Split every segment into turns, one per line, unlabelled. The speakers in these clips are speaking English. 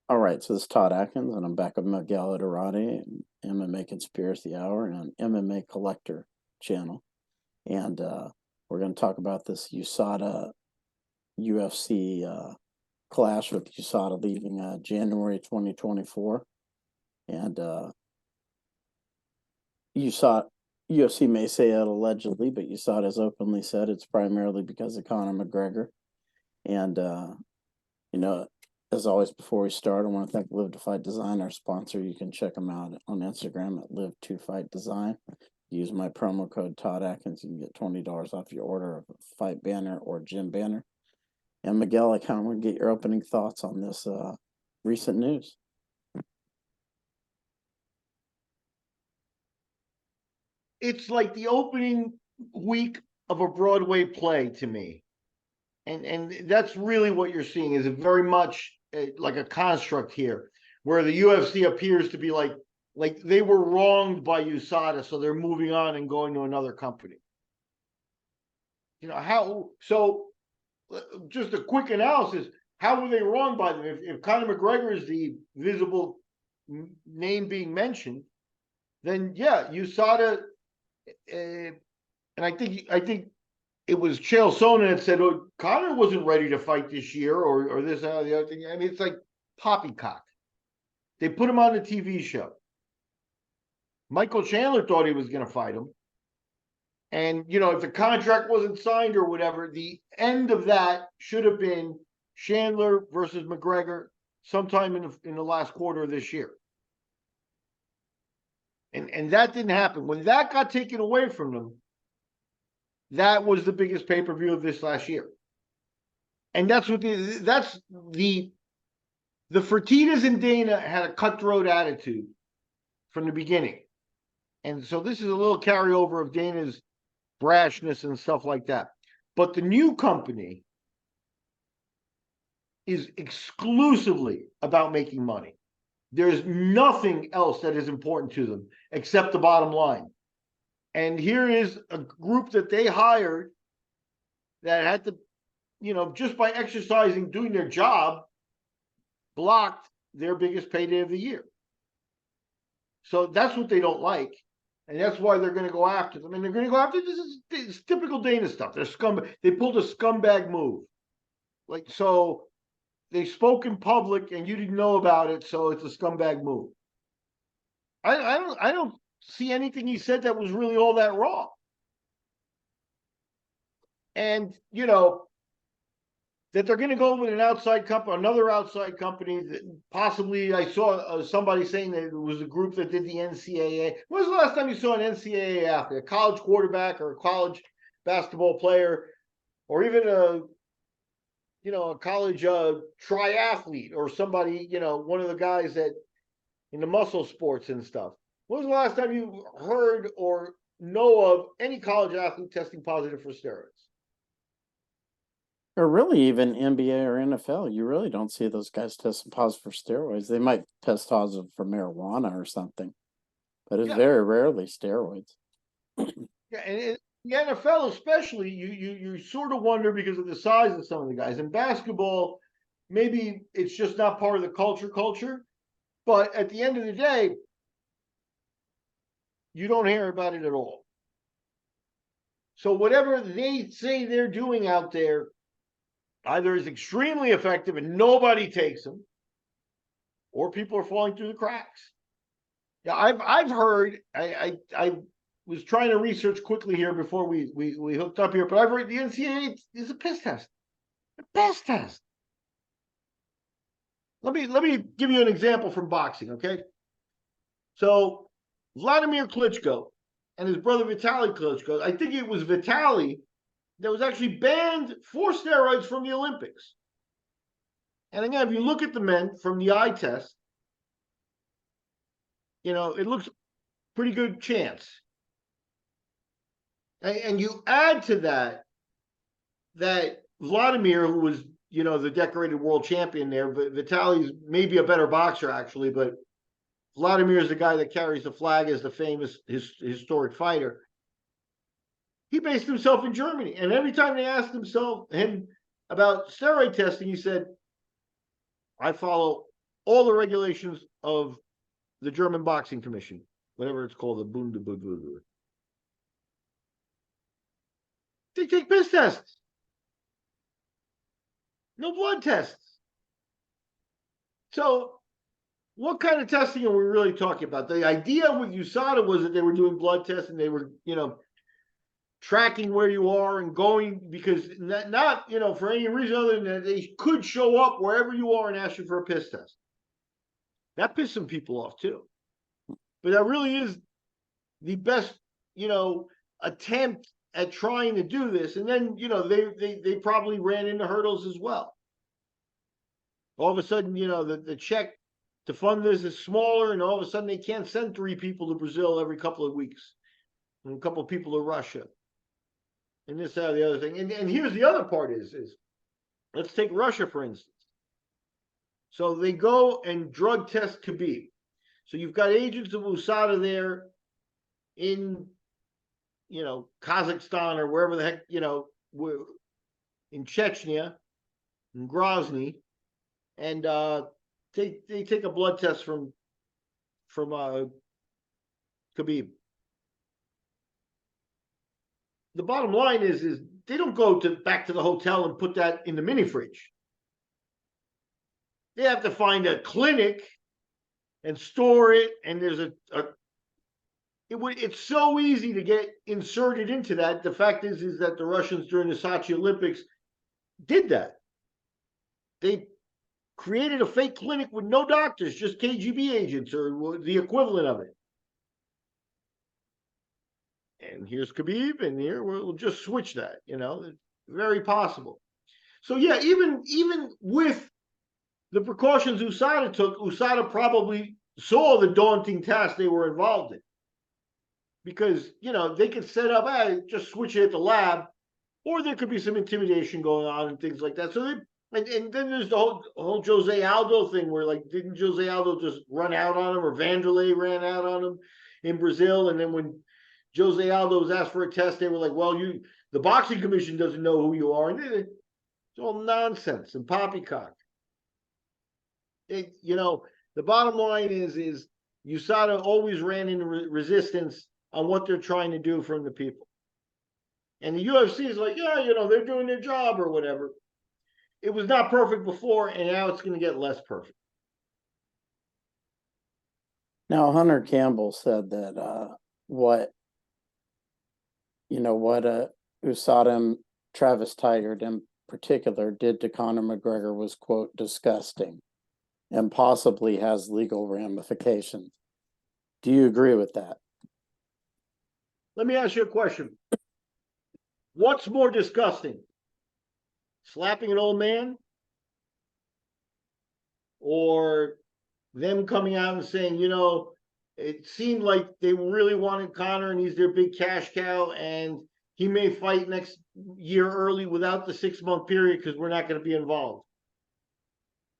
All right, so this is Todd Atkins, and I'm back with Miguel and MMA Conspiracy Hour and MMA Collector channel. And we're going to talk about this USADA UFC clash with USADA leaving January 2024. And USADA, UFC may say it allegedly, but USADA has openly said it's primarily because of Conor McGregor. And, you know, as always, before we start, I want to thank Live to Fight Design, our sponsor. You can check them out on Instagram at Live to Fight Design. Use my promo code Todd Atkins. You can get $20 off your order of a fight banner or gym banner. And Miguel, I kind of want to get your opening thoughts on this recent news.
It's like the opening week of a Broadway play to me. And that's really what you're seeing is very much like a construct here where the UFC appears to be like they were wronged by USADA, so they're moving on and going to another company. How so just a quick analysis, how were they wronged by them? If Conor McGregor is the visible name being mentioned, then yeah, USADA and I think it was Chael Sonnen that said, "Oh, Conor wasn't ready to fight this year," or this the other thing. I mean, it's like poppycock. They put him on the TV show. Michael Chandler thought he was going to fight him, and if the contract wasn't signed or whatever, the end of that should have been Chandler versus McGregor sometime in the last quarter of this year. And that didn't happen. When that got taken away from them, that was the biggest pay-per-view of this last year. And that's the Fertittas and Dana had a cutthroat attitude from the beginning. And so this is a little carryover of Dana's brashness and stuff like that. But the new company is exclusively about making money. There's nothing else that is important to them except the bottom line. And here is a group that they hired that had to, just by exercising, doing their job, blocked their biggest payday of the year. So that's what they don't like. And that's why they're going to go after them. And they're going to go after this is typical Dana stuff. They're scumbag. They pulled a scumbag move. So they spoke in public and you didn't know about it. So it's a scumbag move. I don't see anything he said that was really all that wrong. And, that they're going to go with another outside company that possibly I saw somebody saying that it was a group that did the NCAA. When was the last time you saw an NCAA athlete, a college quarterback or a college basketball player, or even a college triathlete or somebody, one of the guys that in the muscle sports and stuff? When was the last time you heard or know of any college athlete testing positive for steroids?
Or really even NBA or NFL, you really don't see those guys testing positive for steroids. They might test positive for marijuana or something, but it's very rarely steroids.
Yeah, and the NFL especially, you sort of wonder because of the size of some of the guys. In basketball, maybe it's just not part of the culture. But at the end of the day, you don't hear about it at all. So whatever they say they're doing out there, either is extremely effective and nobody takes them, or people are falling through the cracks. Yeah, I've heard. I was trying to research quickly here before we hooked up here, but I've heard the NCAA is a piss test. A piss test. Let me give you an example from boxing, okay? So Vladimir Klitschko and his brother Vitaly Klitschko, I think it was Vitaly that was actually banned for steroids from the Olympics. And again, if you look at the men from the eye test, it looks pretty good chance. And you add to that Vladimir, who was, the decorated world champion there, but Vitaly's maybe a better boxer, actually, but Vladimir is the guy that carries the flag as the famous historic fighter. He based himself in Germany. And every time they asked him about steroid testing, he said, I follow all the regulations of the German Boxing Commission, whatever it's called, the Bundesliga. They take piss tests. No blood tests. So what kind of testing are we really talking about? The idea with USADA was that they were doing blood tests and they were, tracking where you are and going, because not for any reason other than that they could show up wherever you are and ask you for a piss test. That pissed some people off too. But that really is the best, attempt at trying to do this. And then, they probably ran into hurdles as well. All of a sudden, the check to fund this is smaller, and all of a sudden they can't send 3 people to Brazil every couple of weeks and a couple of people to Russia. And this, that, the other thing. And here's the other part is let's take Russia, for instance. So they go and drug test Khabib. So you've got agents of USADA there in, Kazakhstan or wherever the heck, in Chechnya, in Grozny, and they take a blood test from Khabib. The bottom line is they don't go back to the hotel and put that in the mini fridge. They have to find a clinic and store it, and there's it's so easy to get inserted into that. The fact is that the Russians during the Sochi Olympics did that. They created a fake clinic with no doctors, just KGB agents or the equivalent of it. And here's Khabib, and here we'll just switch that. It's very possible. So yeah, even with the precautions USADA took, USADA probably saw the daunting task they were involved in, because they could set up, just switch it at the lab, or there could be some intimidation going on and things like that. So and then there's the whole Jose Aldo thing, where didn't Jose Aldo just run out on him, or Vanderlei ran out on him in Brazil, and then when Jose Aldo was asked for a test, they were like, well, the boxing commission doesn't know who you are. And it's all nonsense and poppycock. The bottom line is USADA always ran into resistance on what they're trying to do from the people. And the UFC is like, yeah, they're doing their job or whatever. It was not perfect before, and now it's going to get less perfect.
Now, Hunter Campbell said that what USADA and Travis Tygart in particular did to Conor McGregor was, quote, disgusting and possibly has legal ramifications. Do you agree with that?
Let me ask you a question. What's more disgusting? Slapping an old man? Or them coming out and saying, it seemed like they really wanted Conor and he's their big cash cow, and he may fight next year early without the 6-month period because we're not going to be involved.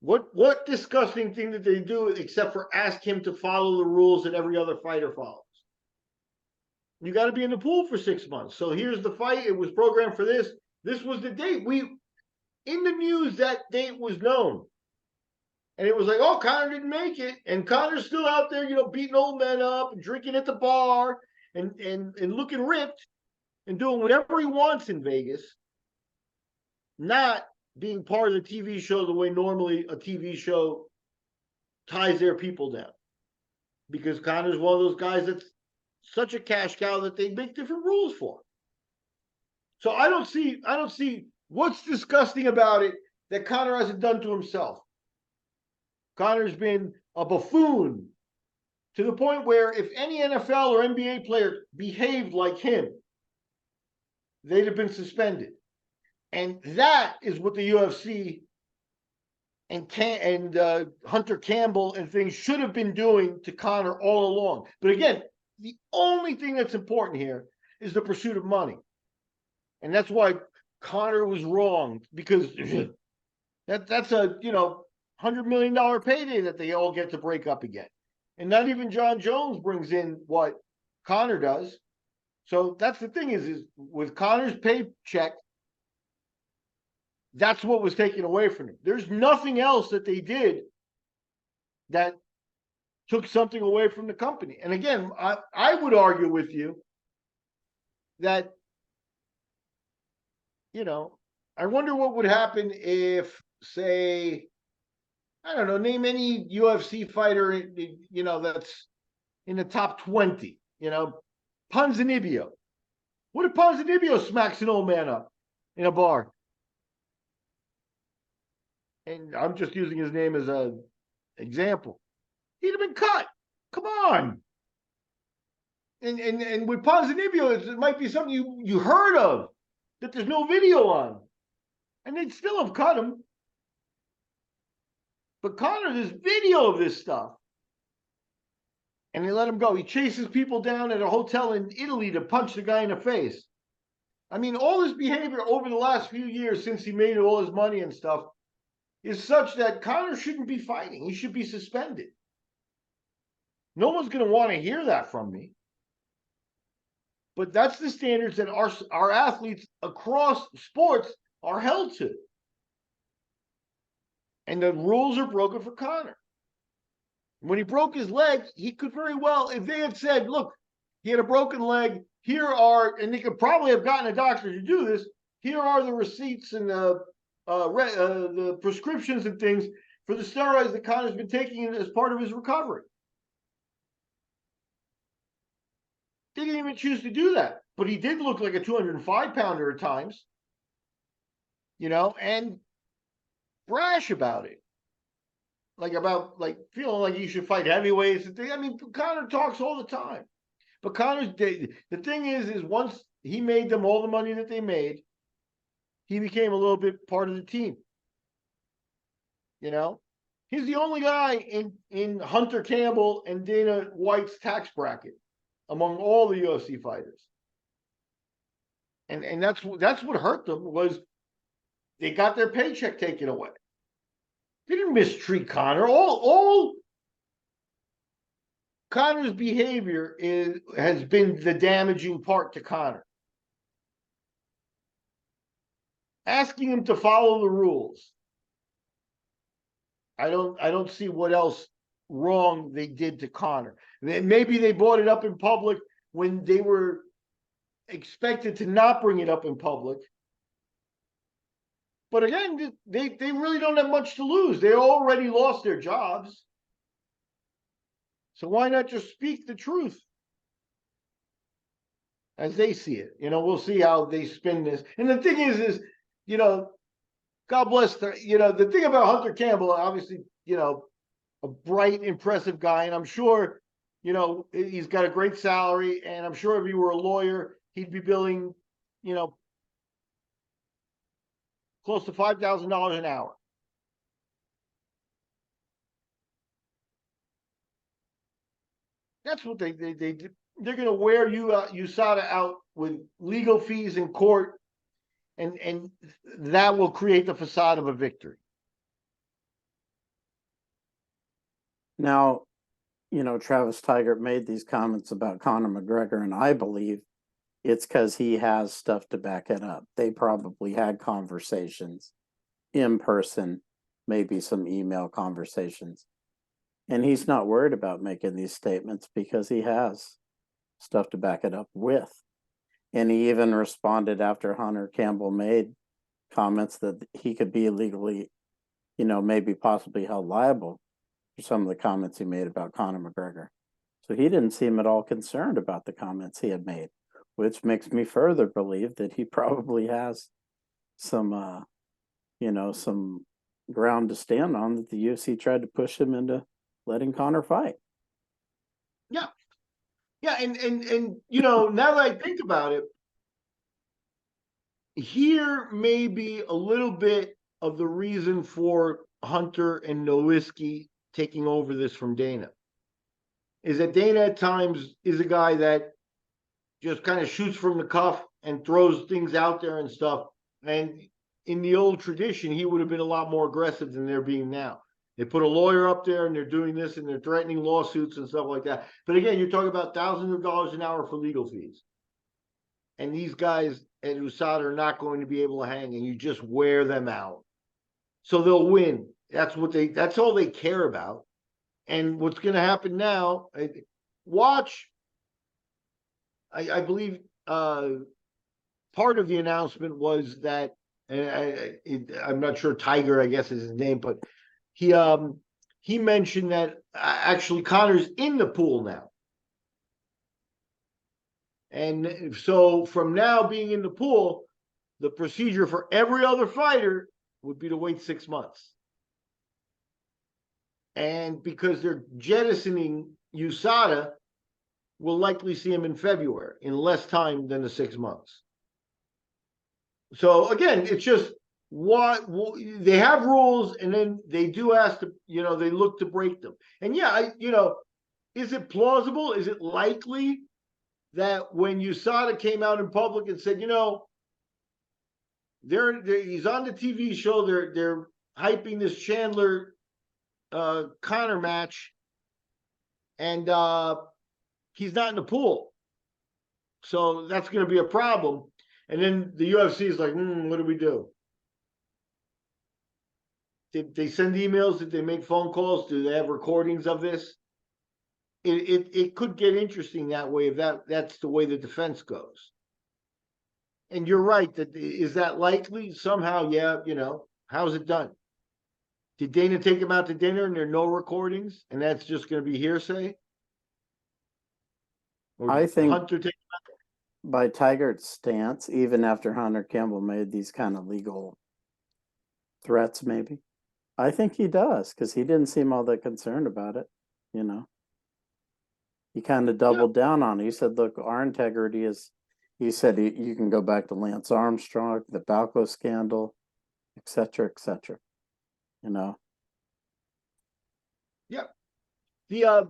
What disgusting thing did they do except for ask him to follow the rules that every other fighter follows? You got to be in the pool for 6 months. So here's the fight. It was programmed for this. This was the date. In the news, that date was known. And it was like, oh, Conor didn't make it. And Conor's still out there, beating old men up and drinking at the bar and looking ripped and doing whatever he wants in Vegas, not being part of the TV show the way normally a TV show ties their people down. Because Conor's one of those guys that's such a cash cow that they make different rules for. So I don't see what's disgusting about it that Conor hasn't done to himself. Conor's been a buffoon to the point where if any NFL or NBA player behaved like him, they'd have been suspended. And that is what the UFC and Hunter Campbell and things should have been doing to Conor all along. But again, the only thing that's important here is the pursuit of money. And that's why Conor was wrong, because that's a, $100 million payday that they all get to break up again. And not even John Jones brings in what Conor does. So that's the thing is with Conor's paycheck, that's what was taken away from him. There's nothing else that they did that took something away from the company. And again, I would argue with you that, I wonder what would happen if, say, I don't know, name any UFC fighter, that's in the top 20, Ponzinibbio. What if Ponzinibbio smacks an old man up in a bar? And I'm just using his name as an example. He'd have been cut. Come on. And with Ponzinibbio, it might be something you heard of that there's no video on. And they'd still have cut him. But Conor, there's video of this stuff. And they let him go. He chases people down at a hotel in Italy to punch the guy in the face. I mean, all his behavior over the last few years since he made all his money and stuff is such that Conor shouldn't be fighting. He should be suspended. No one's going to want to hear that from me. But that's the standards that our athletes across sports are held to. And the rules are broken for Conor. When he broke his leg, he could very well, if they had said, look, he had a broken leg, and they could probably have gotten a doctor to do this, here are the receipts and the prescriptions and things for the steroids that Conor's been taking as part of his recovery. They didn't even choose to do that. But he did look like a 205-pounder at times, and brash about it. Like feeling like he should fight heavyweights. I mean, Conor talks all the time. But the thing is once he made them all the money that they made, he became a little bit part of the team. He's the only guy in Hunter Campbell and Dana White's tax bracket among all the UFC fighters. And that's what hurt them, was they got their paycheck taken away. They didn't mistreat Conor. All Conor's behavior has been the damaging part to Conor. Asking him to follow the rules. I don't see what else wrong they did to Conor. Maybe they brought it up in public when they were expected to not bring it up in public. But again, they really don't have much to lose. They already lost their jobs. So why not just speak the truth as they see it? We'll see how they spin this. And the thing is, God bless the, the thing about Hunter Campbell, obviously, a bright, impressive guy. And I'm sure, he's got a great salary. And I'm sure if he were a lawyer, he'd be billing, close to $5,000 an hour. That's what they do. They're going to wear USADA out with legal fees in court, and that will create the facade of a victory.
Now, Travis Tygart made these comments about Conor McGregor, and I believe it's because he has stuff to back it up. They probably had conversations in person, maybe some email conversations. And he's not worried about making these statements because he has stuff to back it up with. And he even responded after Hunter Campbell made comments that he could be legally, maybe possibly held liable for some of the comments he made about Conor McGregor. So he didn't seem at all concerned about the comments he had made, which makes me further believe that he probably has some, some ground to stand on, that the UFC tried to push him into letting Conor fight.
Yeah. Yeah. And now that I think about it, here may be a little bit of the reason for Hunter and Nowitzki taking over this from Dana, is that Dana at times is a guy that just kind of shoots from the cuff and throws things out there and stuff. And in the old tradition, he would have been a lot more aggressive than they're being now. They put a lawyer up there and they're doing this and they're threatening lawsuits and stuff like that. But again, you're talking about thousands of dollars an hour for legal fees. And these guys at USADA are not going to be able to hang, and you just wear them out. So they'll win. That's all they care about. And what's going to happen now, watch, I believe part of the announcement was that, I'm not sure, Tygart, I guess is his name, but he mentioned that actually Conor's in the pool now. And so from now being in the pool, the procedure for every other fighter would be to wait 6 months. And because they're jettisoning USADA, we'll likely see him in February in less time than the 6 months. So again, it's just what they have rules, and then they do ask to, they look to break them. And yeah, is it plausible? Is it likely that when USADA came out in public and said, he's on the TV show, they're hyping this Chandler Conor match, and he's not in the pool, so that's going to be a problem. And then the UFC is like, what do we do? Did they send emails? Did they make phone calls? Do they have recordings of this? It could get interesting that way if that's the way the defense goes. And you're right, is that likely? Somehow, yeah, how's it done? Did Dana take him out to dinner and there are no recordings, and that's just going to be hearsay? Or
I think
Hunter take
by Tygart's stance, even after Hunter Campbell made these kind of legal threats, maybe, I think he does, because he didn't seem all that concerned about it. He kind of doubled down on it. He said, look, our integrity is, he said, you can go back to Lance Armstrong, the Balco scandal, et cetera, et cetera.
Yeah. The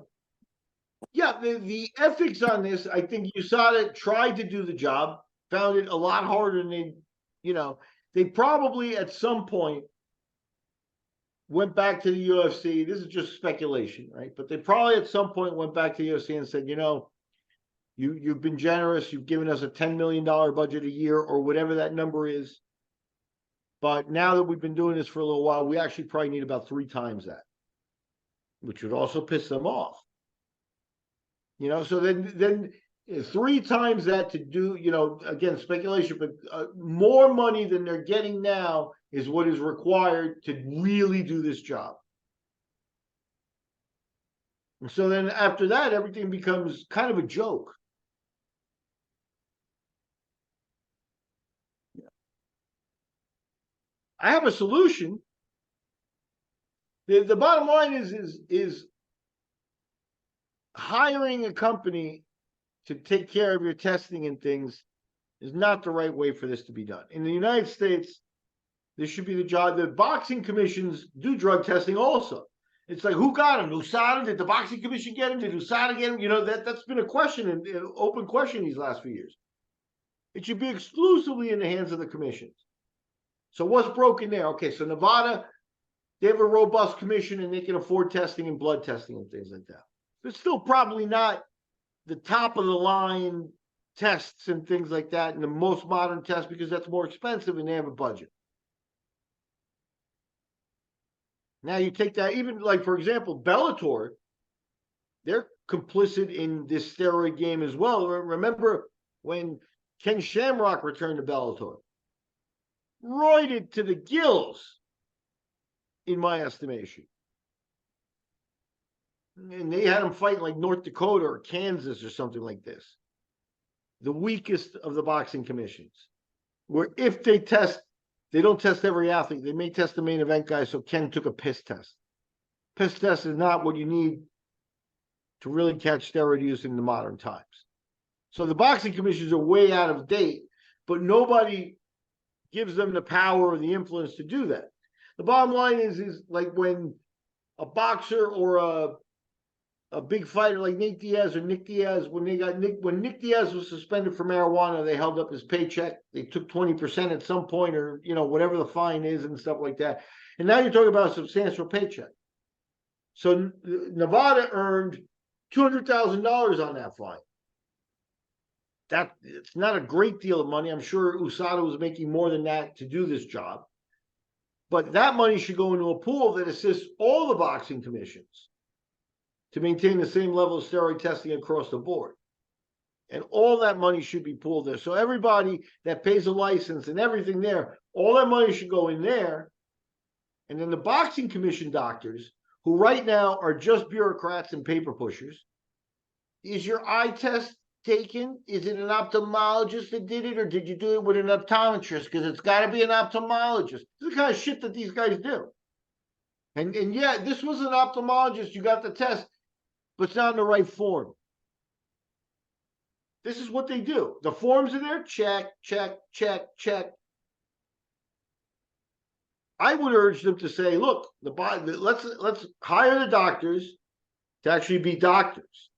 ethics on this, I think USADA tried to do the job, found it a lot harder than they probably at some point went back to the UFC. This is just speculation, right? But they probably at some point went back to the UFC and said, you've been generous. You've given us a $10 million budget a year or whatever that number is. But now that we've been doing this for a little while, we actually probably need about 3 times that, which would also piss them off. So then 3 times that to do, again, speculation, but more money than they're getting now is what is required to really do this job. And so then after that, everything becomes kind of a joke. I have a solution. The bottom line is hiring a company to take care of your testing and things is not the right way for this to be done. In the United States, this should be the job. The boxing commissions do drug testing also. It's like, who got him? USADA? Did the boxing commission get him? Did USADA get him? That's been a question, an open question these last few years. It should be exclusively in the hands of the commissions. So what's broken there? Okay, so Nevada, they have a robust commission and they can afford testing and blood testing and things like that. But still probably not the top of the line tests and things like that, and the most modern tests, because that's more expensive and they have a budget. Now you take that, even like, for example, Bellator, they're complicit in this steroid game as well. Remember when Ken Shamrock returned to Bellator? Roided to the gills, in my estimation. And they had him fighting like North Dakota or Kansas or something like this. The weakest of the boxing commissions. Where if they test, they don't test every athlete. They may test the main event guy, so Ken took a piss test. Piss test is not what you need to really catch steroid use in the modern times. So the boxing commissions are way out of date, but nobody gives them the power or the influence to do that. The bottom line is like when a boxer or a big fighter like Nate Diaz or Nick Diaz, when Nick Diaz was suspended for marijuana, they held up his paycheck. They took 20% at some point, or whatever the fine is and stuff like that. And now you're talking about a substantial paycheck. So Nevada earned $200,000 on that fine. It's not a great deal of money. I'm sure USADA was making more than that to do this job. But that money should go into a pool that assists all the boxing commissions. to maintain the same level of steroid testing across the board. And all that money should be pooled there. So everybody that pays a license and everything there, all that money should go in there. And then the boxing commission doctors, who right now are just bureaucrats and paper pushers, is your eye test taken? Is it an ophthalmologist that did it, or did you do it with an optometrist? Because it's got to be an ophthalmologist. This is the kind of shit that these guys do. And yeah, this was an ophthalmologist. You got the test, but it's not in the right form. This is what they do. The forms are there. Check, check, check, check. I would urge them to say, look, let's hire the doctors to actually be doctors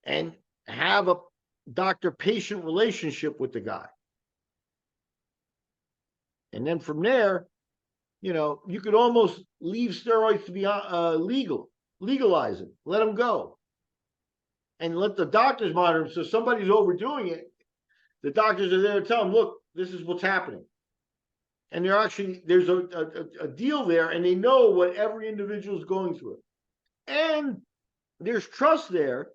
and have a doctor-patient relationship with the guy. And then from there, you could almost leave steroids to be legalize it, let them go. And let the doctors monitor them. So if somebody's overdoing it, the doctors are there to tell them, look, this is what's happening. And there's a deal there, and they know what every individual is going through. And there's trust there,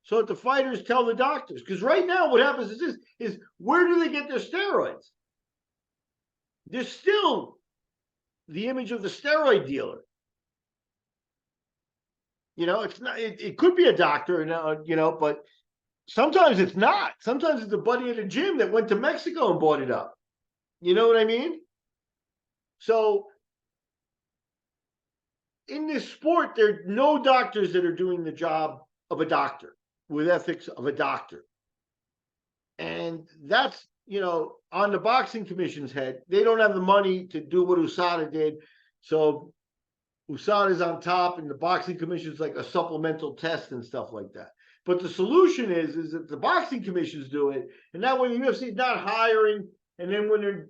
so that the fighters tell the doctors. Because right now what happens is where do they get their steroids? There's still the image of the steroid dealer. It's not. It could be a doctor, but sometimes it's not. Sometimes it's a buddy at a gym that went to Mexico and bought it up. You know what I mean? So in this sport, there are no doctors that are doing the job of a doctor with ethics of a doctor. And that's, on the boxing commission's head. They don't have the money to do what USADA did. So USADA is on top, and the boxing commission is like a supplemental test and stuff like that. But the solution is that the boxing commissions do it, and that way the UFC is not hiring, and then when they're,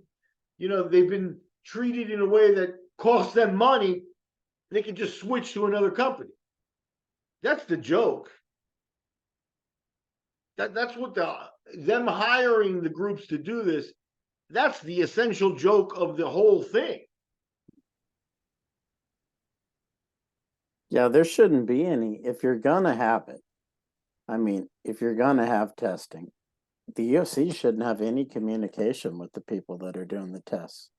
they've been treated in a way that costs them money, they can just switch to another company. That's the joke. That's what them hiring the groups to do this, that's the essential joke of the whole thing.
Yeah, there shouldn't be any. If you're gonna have it, if you're gonna have testing, the UFC shouldn't have any communication with the people that are doing the tests.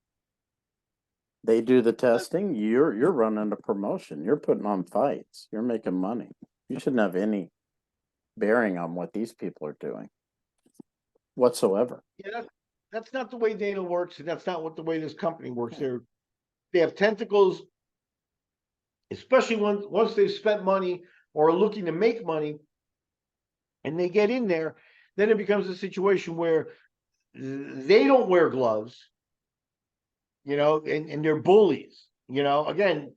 They do the testing, you're running a promotion, you're putting on fights, you're making money. You shouldn't have any bearing on what these people are doing whatsoever.
Yeah, that's not the way Dana works, and that's not the way this company works. They have tentacles, especially once they've spent money or are looking to make money, and they get in there, then it becomes a situation where they don't wear gloves, and they're bullies. Again,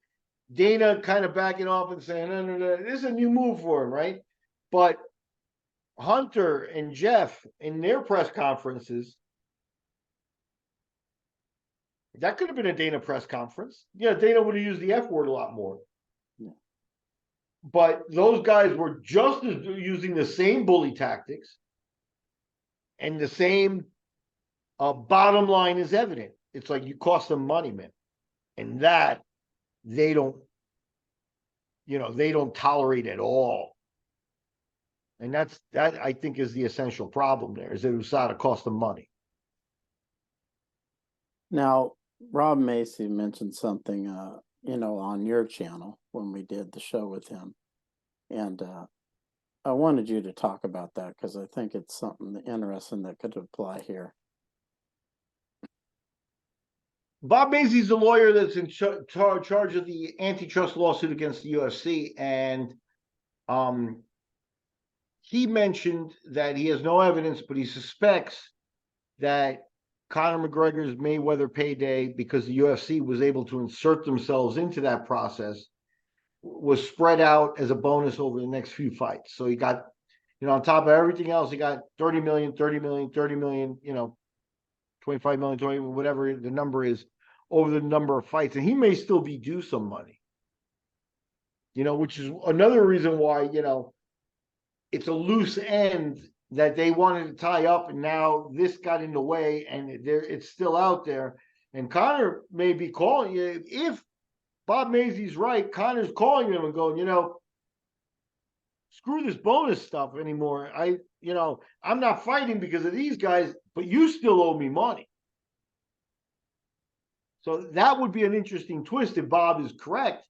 Dana kind of backing off and saying, no, this is a new move for him, right? But Hunter and Jeff in their press conferences, that could have been a Dana press conference. Yeah, Dana would have used the F word a lot more. Yeah. But those guys were just as using the same bully tactics, and the same bottom line is evident. It's like you cost them money, man. And that they don't tolerate at all. And that I think is the essential problem there, is that USADA cost them money.
Now, Rob Macy mentioned something, on your channel when we did the show with him. And I wanted you to talk about that because I think it's something interesting that could apply here.
Bob Macy's the lawyer that's in charge of the antitrust lawsuit against the UFC, and he mentioned that he has no evidence, but he suspects that Conor McGregor's Mayweather payday, because the UFC was able to insert themselves into that process, was spread out as a bonus over the next few fights. So he got, on top of everything else, he got 30 million, 30 million, 30 million, 25 million, 20, whatever the number is, over the number of fights. And he may still be due some money, which is another reason why, it's a loose end that they wanted to tie up, and now this got in the way, and it's still out there. And Conor may be calling you. If Bob Macy's right, Conor's calling him and going, screw this bonus stuff anymore. I'm not fighting because of these guys, but you still owe me money. So that would be an interesting twist if Bob is correct.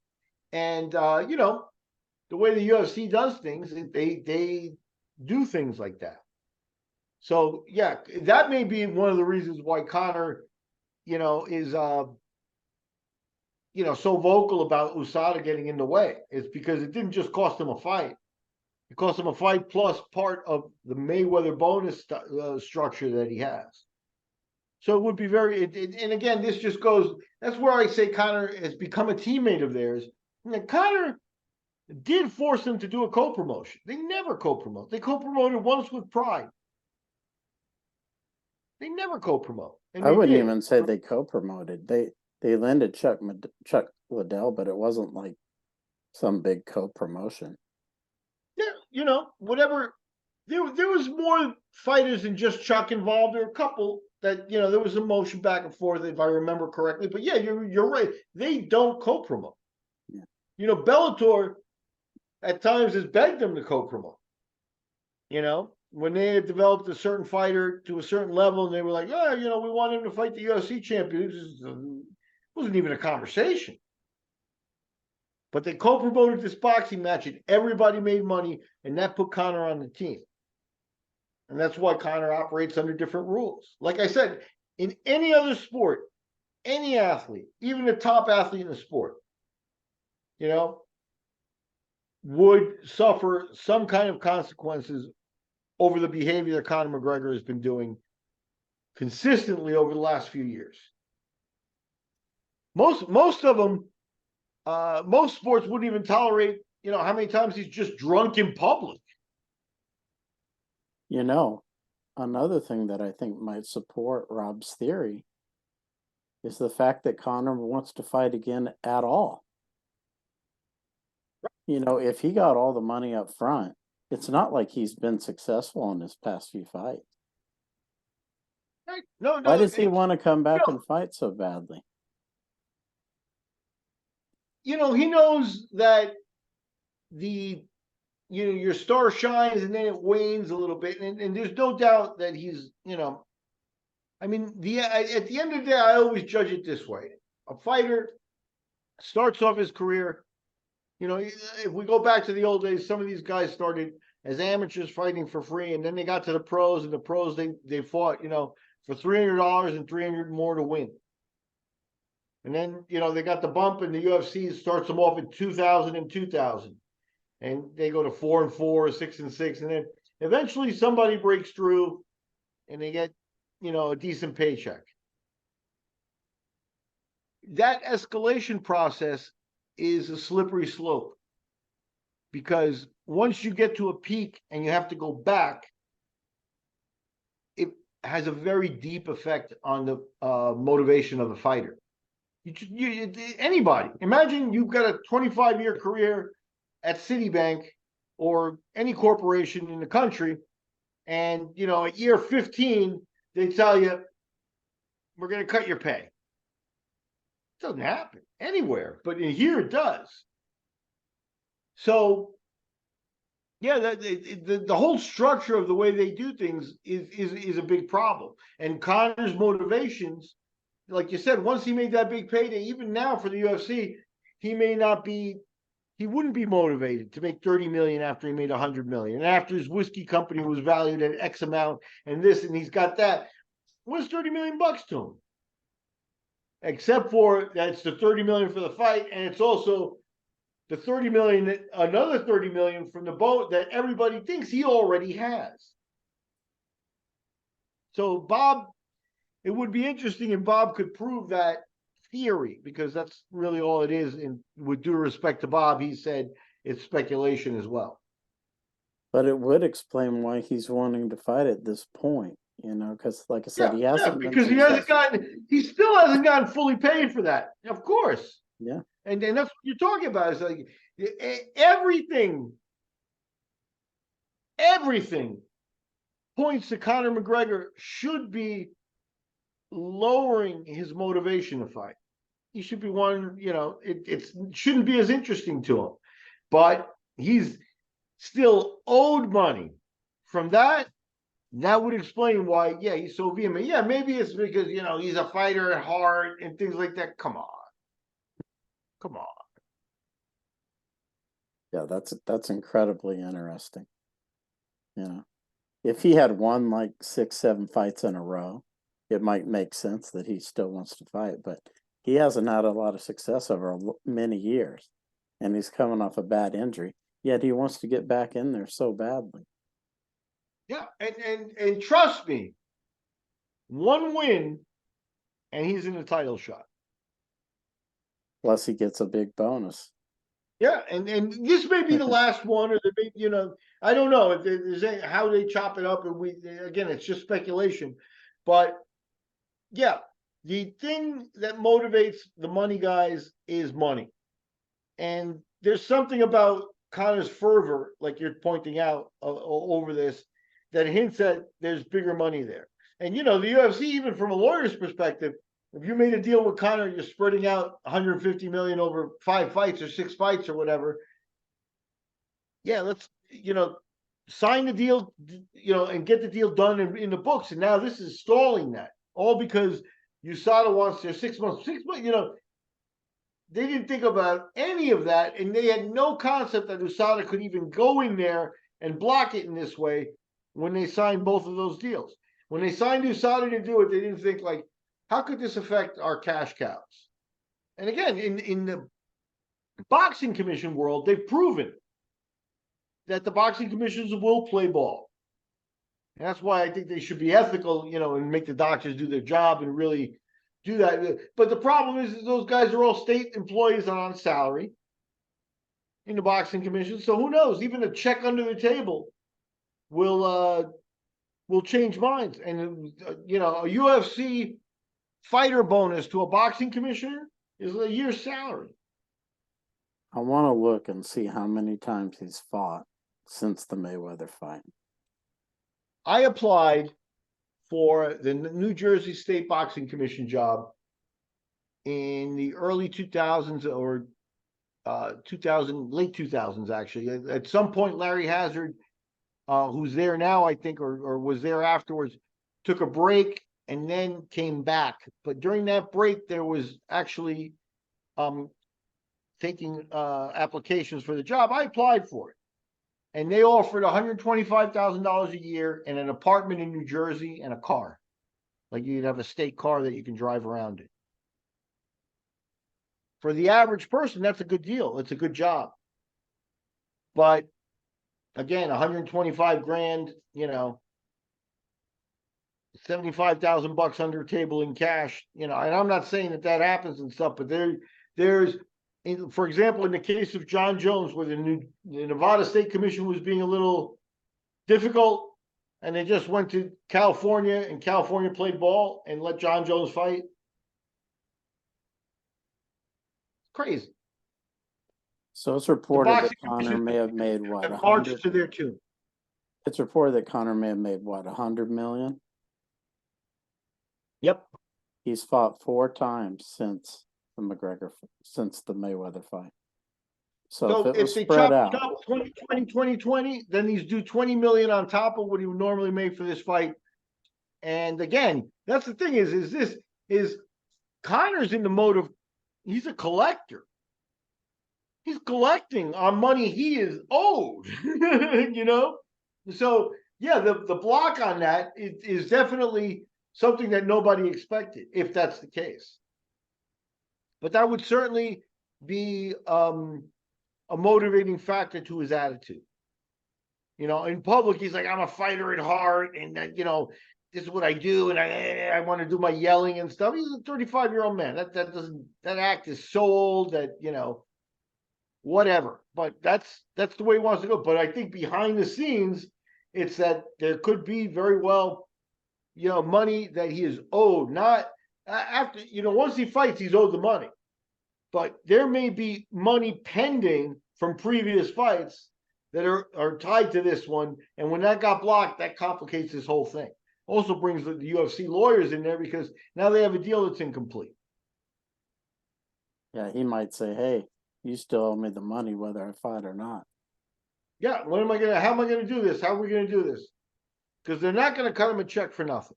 And the way the UFC does things, they do things like that. So yeah, that may be one of the reasons why Conor, is so vocal about USADA getting in the way. It's because it didn't just cost him a fight. It cost him a fight plus part of the Mayweather bonus structure that he has. So it would be and again, this just goes, that's where I say Conor has become a teammate of theirs. And Conor did force them to do a co-promotion. They never co-promote. They co-promoted once with Pride. They never co-promote.
I wouldn't even say they co-promoted. They landed Chuck Liddell, but it wasn't like some big co-promotion.
Yeah, whatever. There was more fighters than just Chuck involved. There were a couple that, there was a motion back and forth, if I remember correctly. But yeah, you're right. They don't co-promote. Yeah. Bellator at times has begged them to co-promote. When they had developed a certain fighter to a certain level and they were like, oh, we want him to fight the UFC champion. It wasn't even a conversation. But they co-promoted this boxing match and everybody made money, and that put Conor on the team. And that's why Conor operates under different rules. Like I said, in any other sport, any athlete, even the top athlete in the sport, would suffer some kind of consequences over the behavior that Conor McGregor has been doing consistently over the last few years. Most of them, most sports wouldn't even tolerate, how many times he's just drunk in public.
Another thing that I think might support Rob's theory is the fact that Conor wants to fight again at all. If he got all the money up front, it's not like he's been successful in his past few fights.
Right. No.
Why does he want to come back and fight so badly?
He knows that your star shines and then it wanes a little bit. And there's no doubt that he's, at the end of the day, I always judge it this way. A fighter starts off his career, if we go back to the old days, some of these guys started as amateurs fighting for free, and then they got to the pros, and the pros, they fought, for $300 and $300 more to win. And then, they got the bump, and the UFC starts them off at 2,000 and 2,000. And they go to 4 and 4, 6 and 6, and then eventually somebody breaks through and they get, a decent paycheck. That escalation process is a slippery slope, because once you get to a peak and you have to go back, it has a very deep effect on the motivation of the fighter. Anybody, imagine you've got a 25-year career at Citibank or any corporation in the country, and at year 15 they tell you, we're going to cut your pay. It doesn't happen anywhere, but in here it does. So yeah, the whole structure of the way they do things is a big problem. And Conor's motivations, like you said, once he made that big payday, even now for the UFC, he wouldn't be motivated to make 30 million after he made 100 million. And after his whiskey company was valued at X amount and this, and he's got that. What's 30 million bucks to him? Except for that's the 30 million for the fight, and it's also the 30 million, another 30 million from the boat that everybody thinks he already has. So Bob, it would be interesting if Bob could prove that theory, because that's really all it is. And with due respect to Bob, he said it's speculation as well.
But it would explain why he's wanting to fight at this point, because like I said, he hasn't
because he still hasn't gotten fully paid for that. Of course.
Yeah.
And that's what you're talking about. It's like everything points to Conor McGregor should be lowering his motivation to fight. He should be one, it shouldn't be as interesting to him. But he's still owed money from that, that would explain why, yeah, he's so vehement. Yeah, maybe it's because, he's a fighter at heart and things like that. Come on. Come on.
Yeah, that's incredibly interesting. If he had won like 6, 7 fights in a row, it might make sense that he still wants to fight. But he hasn't had a lot of success over many years, and he's coming off a bad injury. Yet he wants to get back in there so badly.
Yeah, and trust me, one win and he's in a title shot.
Plus, he gets a big bonus.
Yeah, and this may be the last one, or I don't know if there's how they chop it up, and again, it's just speculation, but yeah, the thing that motivates the money guys is money, and there's something about Connor's fervor, like you're pointing out over this, that hints that there's bigger money there. And the UFC, even from a lawyer's perspective, if you made a deal with Connor, you're spreading out 150 million over 5 fights or 6 fights or whatever. Yeah, let's sign the deal, and get the deal done in the books. And now this is stalling that, all because USADA wants their 6 months. 6 months, they didn't think about any of that, and they had no concept that USADA could even go in there and block it in this way when they signed both of those deals. When they signed USADA to do it, they didn't think like, how could this affect our cash cows? And again, in the boxing commission world, they've proven that the boxing commissions will play ball. And that's why I think they should be ethical, and make the doctors do their job and really do that. But the problem is those guys are all state employees and on salary in the boxing commission. So who knows? Even a check under the table will change minds. And a UFC fighter bonus to a boxing commissioner is a year's salary.
I want to look and see how many times he's fought since the Mayweather fight.
I applied for the New Jersey State Boxing Commission job in the early 2000s, or 2000, late 2000s, actually. At some point, Larry Hazard, who's there now, I think, or was there afterwards, took a break and then came back. But during that break, there was actually taking applications for the job. I applied for it, and they offered $125,000 a year and an apartment in New Jersey and a car. Like, you'd have a state car that you can drive around in. For the average person, that's a good deal. It's a good job. But again, 125 grand, 75,000 bucks under the table in cash, and I'm not saying that happens and stuff, but there's, for example, in the case of John Jones, where the Nevada State Commission was being a little difficult, and they just went to California, and California played ball and let John Jones fight. Crazy.
So it's reported that Connor may have made what, 100
to their tune.
It's reported that Connor may have made what, 100 million?
Yep.
He's fought 4 times since the Mayweather fight. So if they chop
it up 2020, then he's due 20 million on top of what he would normally make for this fight. And again, that's the thing is Connor's in the mode of, he's a collector. He's collecting on money he is owed, So yeah, the block on that is definitely something that nobody expected, if that's the case. But that would certainly be a motivating factor to his attitude. In public, he's like, I'm a fighter at heart, and this is what I do, and I want to do my yelling and stuff. He's a 35-year-old man. That act is so old that, whatever. But that's the way he wants to go. But I think behind the scenes, it's that there could be very well, money that he is owed. Not after, once he fights, he's owed the money. But there may be money pending from previous fights that are tied to this one. And when that got blocked, that complicates this whole thing. Also brings the UFC lawyers in there, because now they have a deal that's incomplete.
Yeah, he might say, hey, you still owe me the money whether I fight or not.
Yeah, how am I gonna do this? How are we gonna do this? Because they're not gonna cut him a check for nothing.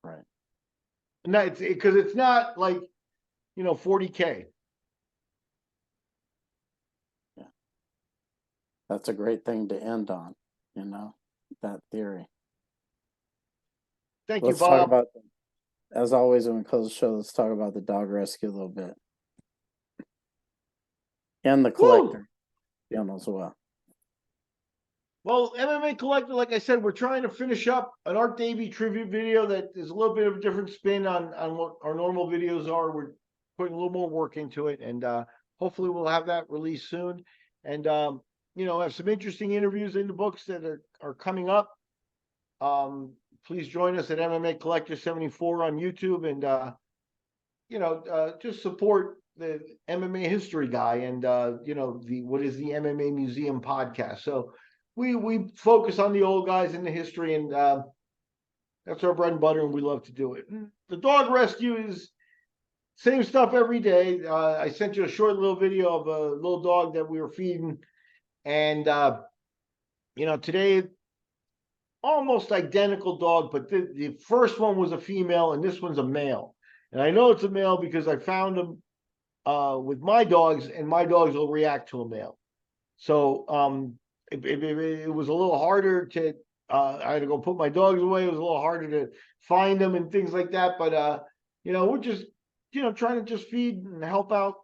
Right.
And that's because it's not like, 40K.
Yeah. That's a great thing to end on, that theory.
Thank you,
Let's talk
Bob.
about, as always, when we close the show, let's talk about the dog rescue a little bit and the
Woo!
collector as well.
Well, MMA Collector, like I said, we're trying to finish up an Art Davie tribute video that is a little bit of a different spin on what our normal videos are. We're putting a little more work into it, and hopefully we'll have that released soon. And have some interesting interviews in the books that are coming up. Please join us at MMA Collector 74 on YouTube, and just support the MMA history guy and the what is the MMA Museum podcast. So we focus on the old guys in the history, and that's our bread and butter, and we love to do it. The dog rescue is same stuff every day. I sent you a short little video of a little dog that we were feeding, and today almost identical dog, but the first one was a female and this one's a male. And I know it's a male because I found them with my dogs, and my dogs will react to a male. So it was a little harder to. I had to go put my dogs away. It was a little harder to find them and things like that. But we're just trying to just feed and help out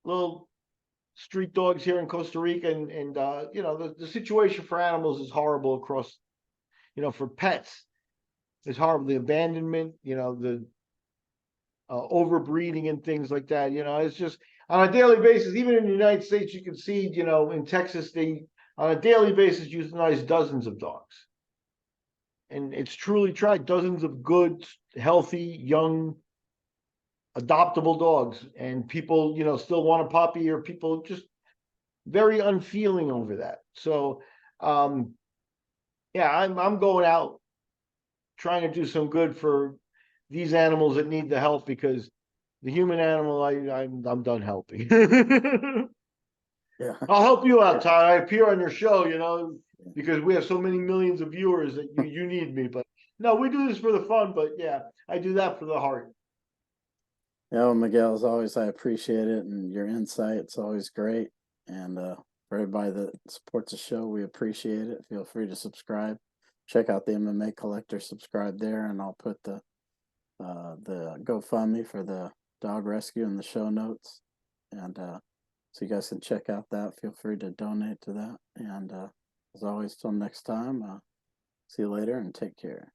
little street dogs here in Costa Rica, and the situation for animals is horrible across. For pets, it's horrible. The abandonment, the overbreeding and things like that. It's just on a daily basis. Even in the United States, you can see, in Texas, they on a daily basis euthanize dozens of dogs, and it's truly tried. Dozens of good, healthy, young, adoptable dogs, and people, still want a puppy, or people just very unfeeling over that. So, yeah, I'm going out trying to do some good for these animals that need the help, because the human animal, I'm done helping.
Yeah.
I'll help you out, Todd. I appear on your show, because we have so many millions of viewers that you need me. But no, we do this for the fun. But yeah, I do that for the heart.
Miguel, as always, I appreciate it, and your insight. It's always great. And for everybody that supports the show, we appreciate it. Feel free to subscribe. Check out the MMA Collector, subscribe there, and I'll put the GoFundMe for the dog rescue in the show notes. And so you guys can check out that. Feel free to donate to that. And as always, till next time, see you later and take care.